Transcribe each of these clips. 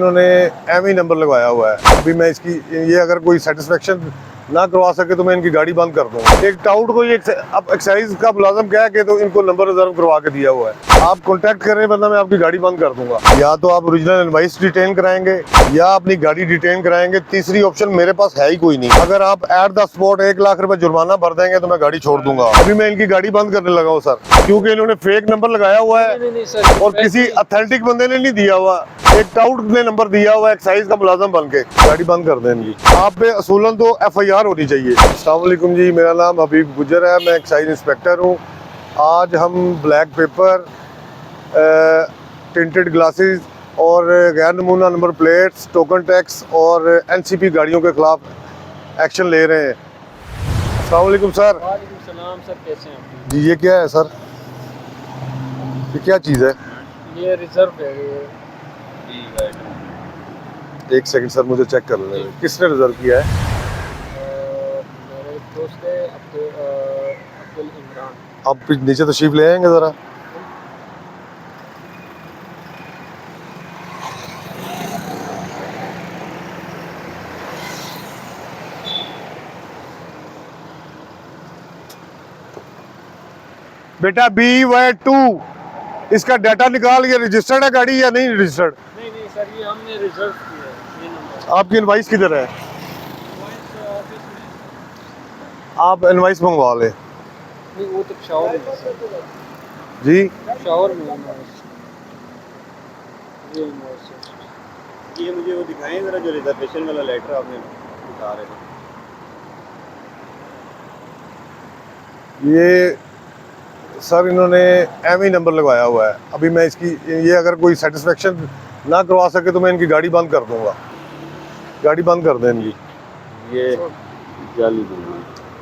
इन्होंने एम ही नंबर लगवाया हुआ है। अभी मैं इसकी ये अगर कोई सेटिस्फेक्शन ना करवा सके तो मैं इनकी गाड़ी बंद कर दूंगा। एक टाउट को ये अब एक्साइज का मुलाजम कह के तो इनको नंबर रिजर्व करवा के दिया हुआ है। आप कांटेक्ट करें वरना मैं आपकी गाड़ी बंद कर दूंगा। या तो आप ओरिजिनल इनवॉइस डिटेन कराएंगे या अपनी गाड़ी डिटेन कराएंगे। तीसरी ऑप्शन मेरे पास है ही कोई नहीं। अगर आप एट द स्पॉट 1 लाख रुपए जुर्माना भर देंगे तो मैं गाड़ी छोड़ दूंगा। अभी मैं इनकी गाड़ी बंद करने लगा हूँ सर, क्योंकि इन्होंने फेक नंबर लगाया हुआ है और किसी अथेंटिक बंदे ने नहीं दिया हुआ। एक टाउट ने नंबर दिया हुआ है एक्साइज का मुलाजम बन के। गाड़ी बंद कर दें इनकी। आप पे असूलन तो FIR होनी चाहिए। अस्सलाम वालेकुम जी, मेरा नाम हबीब गुजर है, मैं एक्साइज इंस्पेक्टर हूँ। आज हम ब्लैक पेपर, टिंटेड ग्लासेस और गैर नमूना नंबर प्लेट्स, टोकन टैक्स और NCP गाड़ियों के खिलाफ एक्शन ले रहे हैं। अस्सलाम वालेकुम सर। वालेकुम सलाम सर, कैसे हैं आप? जी ये क्या है सर? ये क्या चीज़ है? ये रिजर्व है ये। एक सेकंड सर, मुझे चेक कर लें किसने रिजर्व किया है। मेरे दोस्त है अब्दुल इमरान। आप नीचे तशरीफ ले आएंगे ज़रा। बेटा BY2 इसका डाटा निकाल, ये रजिस्टर्ड है गाड़ी या नहीं रजिस्टर्ड? नहीं सर, ये हमने रिजर्व किया है ये नंबर। आपकी इनवाइस किधर है? ऑफिस में। आप इनवाइस मंगवा लें। नहीं, वो तो शॉवर में है सर। जी शॉवर में इनवॉइस। ये इनवॉइस है। ये मुझे वो दिखाएं जरा, जो रिजर्वेशन वाला लेटर आपने दिखा रहे थे। ये सर इन्होंने एम ही नंबर लगवाया हुआ है। अभी मैं इसकी ये अगर कोई सेटिस्फेक्शन ना करवा सके तो मैं इनकी गाड़ी बंद कर दूंगा। गाड़ी बंद कर दें इनकी। ये जाली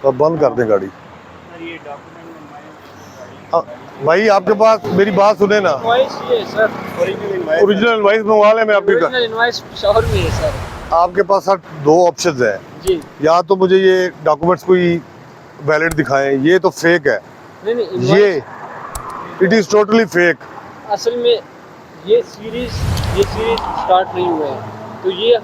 तो बंद कर दें गाड़ी। ये डॉक्यूमेंट हाँ, भाई आपके पास मेरी बात सुने ना। इनवॉइस ये है सर। ओरिजिनल इनवाइस मंगवा लें मैं आपकी। ओरिजिनल इनवॉइस शॉवर में है सर। आपके पास सर 2 ऑप्शंस हैं। जी। या तो मुझे ये डॉक्यूमेंट्स कोई वैलिड दिखाएं, ये तो फेक है। नहीं ये इट इज़ टोटली फेक। असल में ये सीरीज स्टार्ट नहीं हुआ है, तो ये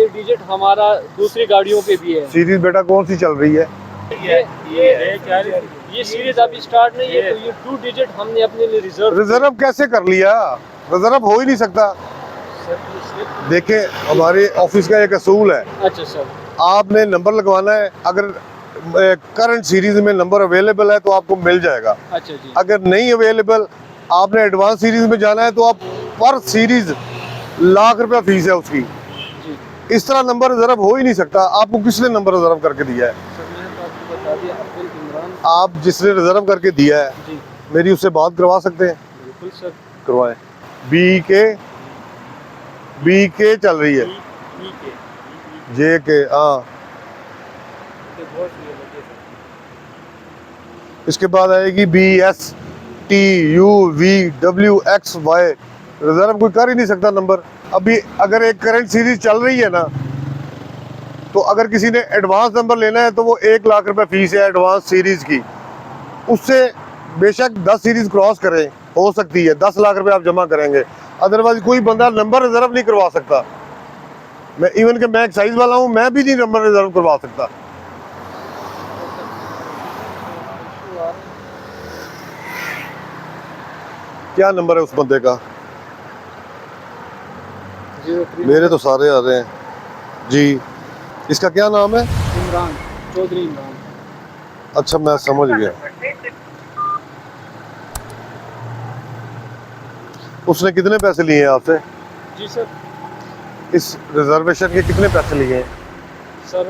डिजिट हमारा दूसरी गाड़ियों पे भी है। सीरीज बेटा कौन सी चल रही है? ये सीरीज अभी स्टार्ट नहीं है, तो ये 2 डिजिट हमने अपने लिए रिजर्व कैसे कर लिया? रिजर्व हो ही नहीं सकता। देखें, हमारे ऑफिस का एक असूल है। अच्छा सर। आपने नंबर लगवाना है, अगर करंट सीरीज में नंबर अवेलेबल है तो आपको मिल जाएगा। अच्छा जी। अगर नहीं अवेलेबल, आपने एडवांस सीरीज में जाना है तो आप पर सीरीज लाख रुपया फीस है उसकी। जी। इस तरह नंबर रिजर्व हो ही नहीं सकता। आपको किसने नंबर रिजर्व करके दिया है? सर मैंने तो आपको बता दिया, अब्दुल इमरान। आप जिसने रिजर्व करके दिया है जी मेरी उससे बात करवा सकते हैं? बिल्कुल सर। करवाएं। BK चल रही है। JK हाँ। इसके बाद आएगी BSTUVWXY। रिजर्व कोई कर ही नहीं सकता नंबर। अभी अगर एक करंट सीरीज चल रही है ना, तो अगर किसी ने एडवांस नंबर लेना है तो वो 1 लाख रुपए फीस है एडवांस सीरीज की। उससे बेशक 10 सीरीज क्रॉस करें, हो सकती है 10 लाख रुपए आप जमा करेंगे। अदरवाइज कोई बंदा नंबर रिजर्व नहीं करवा सकता। मैं इवन के मैं एक्साइज वाला हूँ, मैं भी नहीं नंबर रिजर्व करवा सकता। क्या नंबर है उस बंदे का? 03 मेरे तो सारे आ रहे हैं जी। इसका क्या नाम है? इमरान, चौधरी इमरान। अच्छा मैं समझ गया। उसने कितने पैसे लिए हैं आपसे? जी सर। इस रिजर्वेशन के कितने पैसे लिए हैं? सर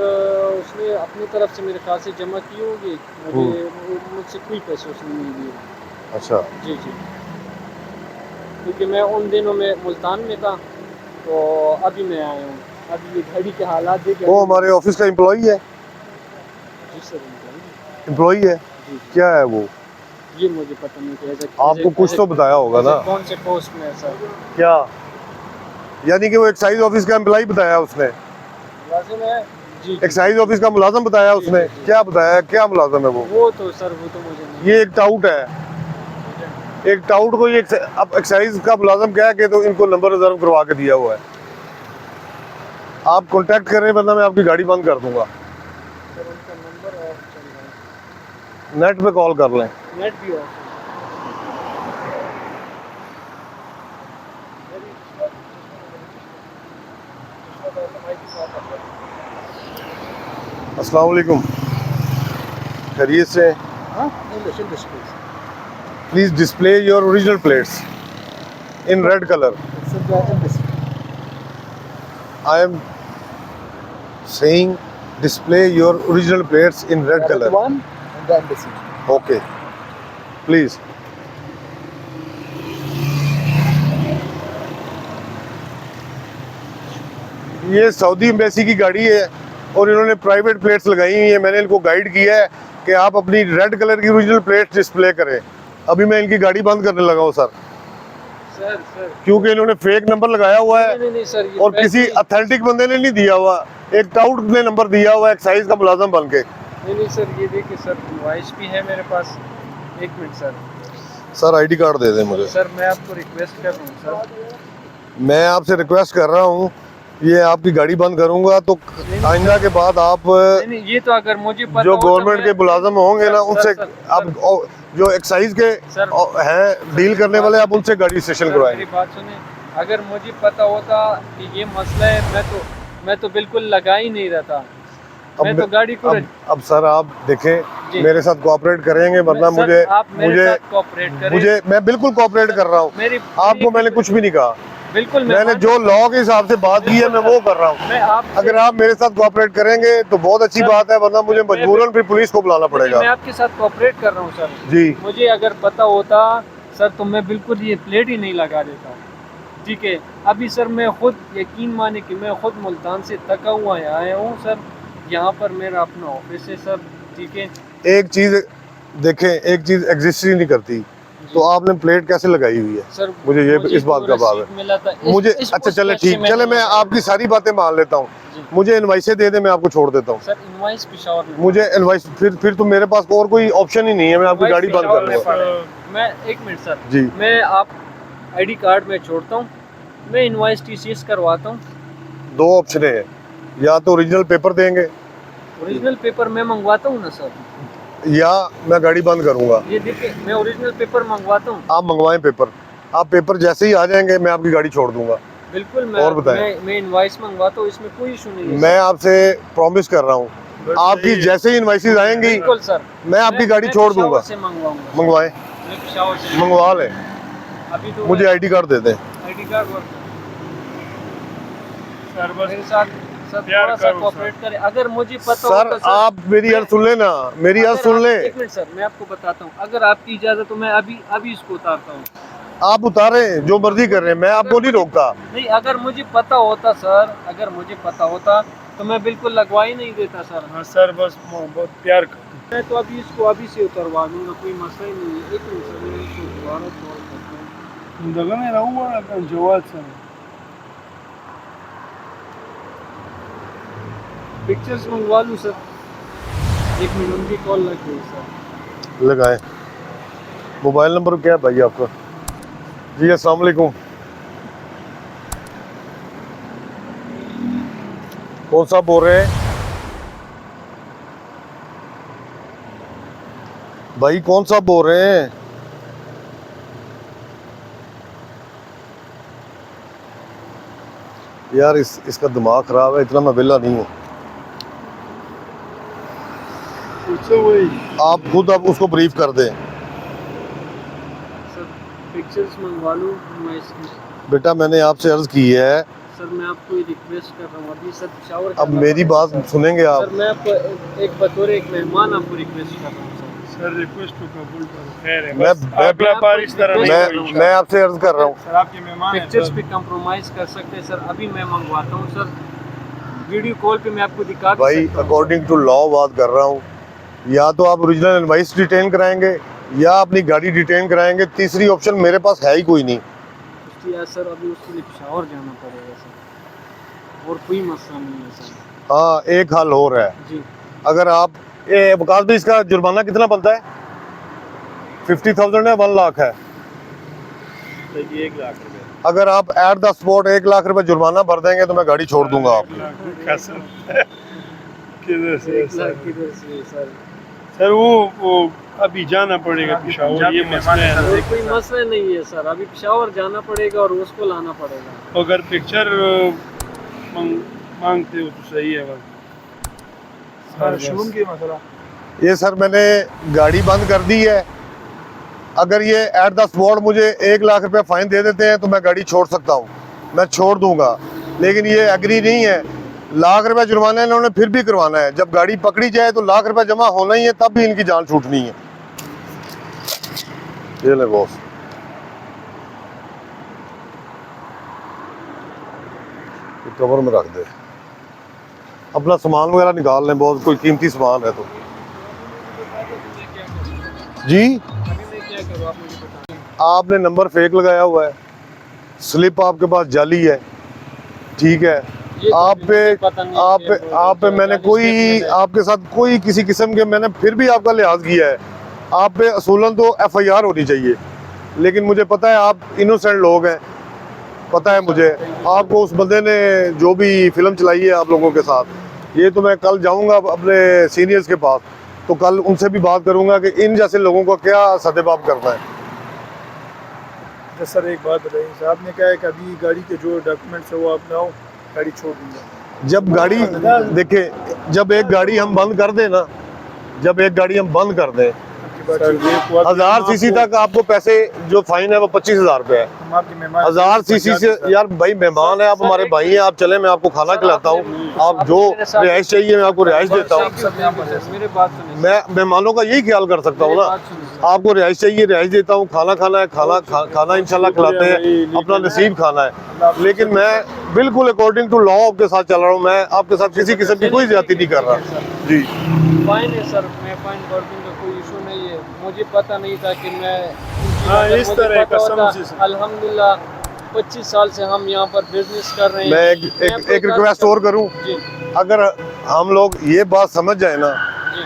उसने अपनी तरफ से मेरे ख्याल से जमा की होगी, मुझसे कोई पैसे उसने नहीं दिए। अच्छा जी जी। क्योंकि मैं उन दिनों में मुल्तान में था, तो अभी मैं आया हूँ। अभी ये घड़ी के हालात देख। वो हमारे ऑफिस का एम्प्लॉई है। जी सर। एम्प्लॉई है। जी। क्या है वो? ये मुझे पता नहीं कैसे। आपको कुछ तो बताया होगा ना। कौन से पोस्ट में है सर? क्या यानी कि वो एक्साइज ऑफिस का एम्प्लॉई बताया उसने? मुलाजिम है जी। एक्साइज ऑफिस का मुलाजिम बताया उसने? क्या बताया? क्या मुलाजिम है वो तो सर वो तो मुझे नहीं। ये एक टाउट है। एक टाउट को ये अब एक्साइज का मुलाजिम कह के तो इनको नंबर रिजर्व करवा के दिया हुआ है। आप कांटेक्ट करें वरना मैं आपकी गाड़ी बंद कर दूंगा। सर उनका नंबर ऑफ चल रहा है, नेट पे कॉल कर लें। नेट भी ऑफ है। अस्सलाम वालेकुम, खैरियत से? हाँ industrial display please display your original plates in red colour. I am saying display your original plates in red color. one and the embassy. Okay, please. ये सऊदी एम्बेसी की गाड़ी है और इन्होंने प्राइवेट प्लेट्स लगाई हुई है। मैंने इनको गाइड किया है कि आप अपनी रेड कलर की ओरिजिनल प्लेट्स डिस्प्ले करें। अभी मैं इनकी गाड़ी बंद करने लगा हूँ सर, सर क्योंकि इन्होंने फेक नंबर लगाया हुआ है नहीं सर, ये और पैसे- किसी अथेंटिक बंदे ने नहीं दिया हुआ, एक टाउट ने नंबर दिया हुआ है एक्साइज का मुलाजम बन के। नहीं सर, ये देखिए सर, इनवॉइस भी है मेरे पास। एक minute sir, sir ID card दे दें मुझे। सर मैं आपको रिक्वेस्ट कर रहा हूँ सर, मैं आपसे रिक्वेस्ट कर रहा हूँ, ये आपकी गाड़ी बंद करूंगा तो आइंदा के बाद आप नहीं ये तो अगर मुझे पता जो हो तो गवर्नमेंट मैं- के मुलाजम होंगे ना सर, उनसे सर, आप जो एक्साइज के सर, हैं डील करने वाले, आप उनसे गाड़ी स्टेशन सर, करवाएंगे। मेरी बात सुने, अगर मुझे पता होता कि ये मसला है मैं तो बिल्कुल लगा ही नहीं रहता। मैं तो गाड़ी को अब सर आप देखें, जी। मेरे साथ कोऑपरेट करेंगे वरना सर, मुझे आप मेरे साथ कोऑपरेट करें। मैं बिल्कुल कोऑपरेट कर रहा हूँ। मेरी आपको मैंने कुछ भी नहीं कहा, बिल्कुल मैंने जो लॉ के हिसाब से बात की है मैं वो कर रहा हूँ। मैं आप अगर आप मेरे साथ कोऑपरेट करेंगे तो बहुत अच्छी सर, बात है, वरना मुझे मजबूरन फिर पुलिस को बुलाना मैं पड़ेगा। आपके साथ कोऑपरेट कर रहा हूँ सर। जी मुझे अगर पता होता सर तो मैं बिल्कुल ये प्लेट ही नहीं लगा देता। ठीक है, अभी सर मैं खुद यकीन माने कि मैं खुद मुल्तान से थका हुआ आया हूँ सर, यहाँ पर मेरा अपना ऑफिस है सर। ठीक है, एक चीज देखें, एक चीज एग्जिस्ट ही नहीं करती, तो आपने प्लेट कैसे लगाई हुई है? सर मुझे ये इस तो बात का बात रसीद मिला था है मुझे। अच्छा चले ठीक, चले मैं आपकी सारी बातें मान लेता हूँ, जी। मुझे इनवाइसे दे दे, मैं आपको छोड़ देता हूँ। सर इनवॉइस पेशावर में मुझे इनवाइस फिर तो मेरे पास और कोई ऑप्शन ही नहीं है, मैं आपकी गाड़ी बंद कर दूंगा। मैं एक मिनट सर जी मैं आप आईडी कार्ड में छोड़ता हूँ, मैं इनवॉइस टीसीएस करवाता हूँ। दो ऑप्शन है, या तो ओरिजिनल पेपर देंगे ओरिजिनल पेपर मैं मंगवाता हूँ ना सर, या मैं गाड़ी बंद करूंगा। ये देखिए मैं ओरिजिनल पेपर मंगवाता हूँ। आप मंगवाएं पेपर, आप पेपर जैसे ही आ जाएंगे मैं आपकी गाड़ी छोड़ दूंगा। बिल्कुल और बताएं। मैं इनवॉइस मंगवाता हूँ, इसमें कोई इशू नहीं है। मैं आपसे प्रॉमिस कर रहा हूँ, आपकी जैसे ही इनवाइसेज आएंगी बिल्कुल सर, मैं आपकी गाड़ी मैं छोड़ पेशावर दूंगा। से मंगवाऊंगा। मंगवाएं, मैं पेशावर से मंगवा लें, अभी तो मुझे आईडी कार्ड दे दें। आईडी कार्ड वर्क सर मेरे साथ सर थोड़ा सा कोऑपरेट करें। अगर मुझे पता सर होता आप मेरी अर्ज सुन लेना, मेरी अर्ज अगर सुन आप- ले। एक मिनट सर मैं आपको बताता हूँ, अगर आपकी इजाजत तो मैं अभी इसको उतारता हूँ। आप उतारें, जो मर्जी कर रहे हैं, मैं आपको नहीं रोकता। नहीं अगर मुझे पता होता सर, अगर मुझे पता होता तो मैं बिल्कुल लगवा ही नहीं देता सर। हाँ सर, बस बहुत प्यार कर। मैं तो अभी इसको अभी से उतरवा दूंगा, कोई मसला ही नहीं है। एक मिनट सर मैं इसको दोबारा कॉल करता हूँ। दगा में रहूँगा जवाब सर। पिक्चर्स मंगवा लूँ सर? एक मिनट उनकी कॉल लग गई सर। लगाएं। मोबाइल नंबर क्या है भाई आपका? जी अस्सलाम वालेकुम। कौन सा बोल रहे हैं भाई, कौन सा बोल रहे हैं? यार इसका दिमाग खराब है, इतना मैं विला नहीं हूँ। उससे वही आप खुद अब उसको ब्रीफ कर दें। सर पिक्चर्स मंगवा लूँ मैं इसकी? बेटा मैंने आपसे अर्ज की है, सर मैं आपको ये रिक्वेस्ट कर रहा हूँ अभी सर शावर अब मेरी बात सुनेंगे आप? सर मैं आपको एक बतौर एक मेहमान आपको रिक्वेस्ट कर रहा हूँ सर। सर रिक्वेस्ट को कबूल करो। खैर है, मैं- बस अगला बार इस तरह नहीं होगी। मैं आपसे अर्ज कर रहा हूँ। सर आपके मेहमान हैं पिक्चर्स सर। पे कंप्रोमाइज कर सकते हैं सर, अभी मैं मंगवाता हूँ सर। वीडियो कॉल पे मैं आपको दिखा भी भाई सकता हूँ। अकॉर्डिंग टू लॉ बात कर रहा हूँ, या तो आप ओरिजिनल इनवाइस डिटेन कराएंगे या अपनी गाड़ी डिटेन कराएंगे, तीसरी ऑप्शन मेरे पास है ही कोई नहीं। उसकी यार सर अभी उसके लिए पेशावर जाना पड़ेगा सर, और कोई मसला नहीं है सर। हाँ एक हल हो रहा है, जी अगर आप विकास भाई इसका जुर्माना कितना बनता है? 50,000 है, 1 लाख है? तो ये 1 लाख रुपए अगर आप एट द स्पॉट 1 लाख रुपए जुर्माना भर देंगे तो मैं गाड़ी छोड़ दूंगा आपको। कसम किधर से एक लाख किधर से सर? सर वो अभी जाना पड़ेगा पेशावर, ये मसला है वो ना। कोई मसला नहीं है सर, अभी पेशावर जाना पड़ेगा और उसको लाना पड़ेगा। अगर पिक्चर मांगते हो तो सही है शोरूम की मसला ये सर मैंने गाड़ी बंद कर दी है, अगर ये एट द स्पॉट मुझे 1 लाख रुपए फाइन दे देते हैं तो मैं गाड़ी छोड़ सकता हूँ, मैं छोड़ दूंगा। लेकिन ये एग्री नहीं है, लाख रुपए जुर्माना इन्होंने फिर भी करवाना है। जब गाड़ी पकड़ी जाए तो लाख रुपए जमा होना ही है, तब भी इनकी जान छूटनी है। ये ले बॉस, कवर में रख दे, अपना सामान वगैरह निकाल लें, बहुत कोई कीमती सामान है तो। जी अभी मैं क्या करूँ आप मुझे बताएं। आपने नंबर फेक लगाया हुआ है, स्लिप आपके पास जाली है, ठीक है। ये तो आप पे मुझे पता नहीं आप है पे कि आप पे वो मैंने जाली कोई स्टेटमेंट है। आपके साथ कोई किसी किस्म के मैंने फिर भी आपका लिहाज किया है। आप पे असूलन तो FIR होनी चाहिए, लेकिन मुझे पता है आप इनोसेंट लोग हैं, पता है मुझे। आपको उस बंदे ने जो भी फिल्म चलाई है आप लोगों के साथ, ये तो मैं कल जाऊंगा अपने सीनियर्स के पास, तो कल उनसे भी बात करूंगा कि इन जैसे लोगों को क्या सदेबाप करना है। तो सर एक बात बताइए, साहब ने कहा है कि अभी गाड़ी के जो डॉक्यूमेंट्स है वो आप लाओ, गाड़ी छोड़ दूंगा। जब गाड़ी देखे, जब एक गाड़ी हम बंद कर दें ना, जब एक गाड़ी हम बंद कर दें, सर ये 1000 सीसी तक आपको पैसे जो फाइन है वो 25,000 रुपए है। हम आपके मेहमान 1000 सीसी से यार भाई मेहमान है आप, हमारे भाई हैं, आप चले, मैं आपको खाना खिलाता हूँ, आप जो रिहाइश चाहिए मैं आपको रिहाइश देता हूँ। मेरे बात सुनिए, मैं मेहमानों का यही ख्याल कर सकता हूँ ना, आपको रिहाइश चाहिए रिहाइश देता हूँ, खाना खाना है खाना इंशाल्लाह खिलाते हैं, अपना नसीब खाना है। लेकिन मैं बिल्कुल अकॉर्डिंग टू लॉ आपके साथ चल रहा हूँ, मैं आपके साथ किसी किस्म की कोई ज्यादती नहीं कर रहा जी। फाइन है सर, मैं फाइन कर दूंगा, कोई इशू नहीं है। मुझे पता नहीं था कि मैं हाँ, इस मुझे तरह पता कसम होता, से सर। अल्हम्दुलिल्लाह 25 साल से हम यहाँ पर बिजनेस कर रहे हैं। मैं एक रिक्वेस्ट और करूँ, जी अगर हम लोग ये बात समझ जाए ना जी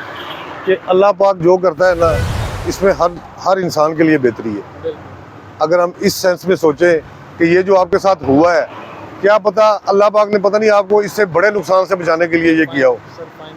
कि अल्लाह पाक जो करता है ना, इसमें हर इंसान के लिए बेहतरी है। बिल्कुल। अगर हम इस सेंस में सोचें कि ये जो आपके साथ हुआ है, क्या पता अल्लाह पाक ने पता नहीं आपको इससे बड़े नुकसान से बचाने के लिए ये किया हो। Sir fine